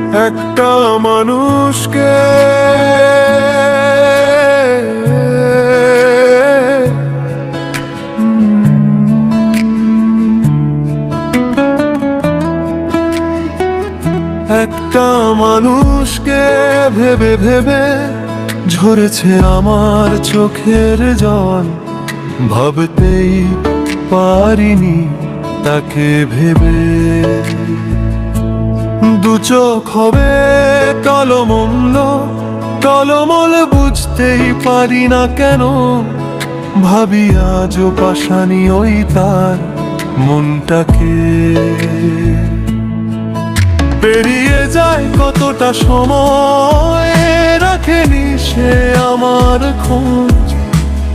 একটা মানুষকে একটা মানুষকে ভেবে ভেবে ঝরেছে আমার চোখের জল। ভাবতেই পারিনি তাকে ভেবে। দু চোখ হবে টলমল টলমল, বুঝতেই পারি না কেন। ভাবি আজও পাশানি ওই তার মনটাকে। পেরিয়ে যায় কতটা সময়, রাখেনি সে আমার খোঁজ।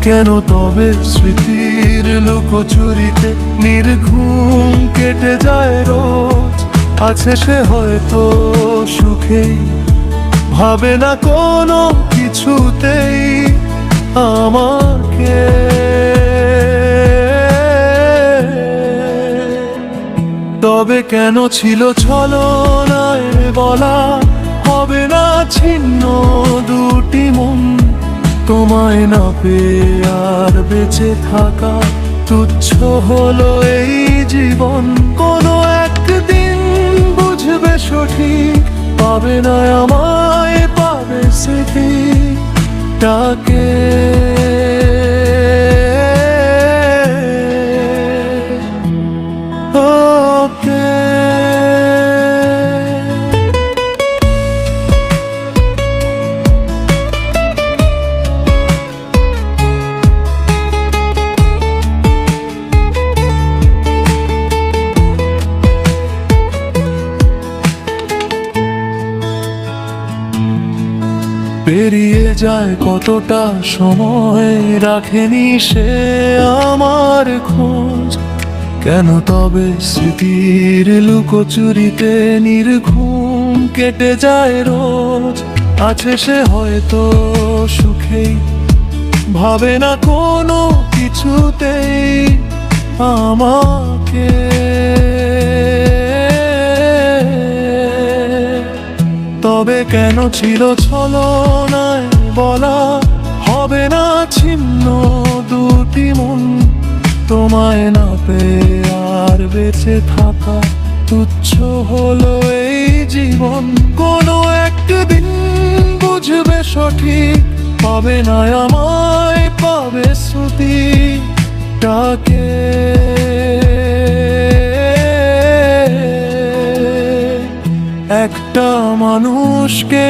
কেন তবে স্মৃতির লুকোচুরিতে নির্ঘুম কেটে যায় রোজ। আছে সে হয়তো সুখেই, ভাবে না কোনো কিছুতেই আমাকে। তবে কেন ছিল ছলনায় বলা হবে না ছিন্ন দুটি মন। তোমায় না পেয়ে আর বেঁচে থাকা তুচ্ছ হলো এই জীবন। কোনো একদিন বুঝবে সঠিক, পাবে না আমায়, পাবে স্মৃতিটাকে। পেরিয়ে যায় কতটা সময়, রাখেনি সে আমার খোঁজ। কেন তবে স্মৃতির লুকোচুরিতে নির্ঘুম কেটে যায় রোজ। আছে সে হয়তো সুখেই, ভাবে না কোনো কিছুতেই আমাকে। তবে কেন ছিল ছলনায় বলা হবে না ছিন্ন দুটি মন। তোমায় না পেয়ে আর বেঁচে থাকা তুচ্ছ হলো এই জীবন। কোনো একদিন বুঝবে সঠিক, পাবে না আমায়, পাবে স্মৃতিটাকে। একটা মানুষকে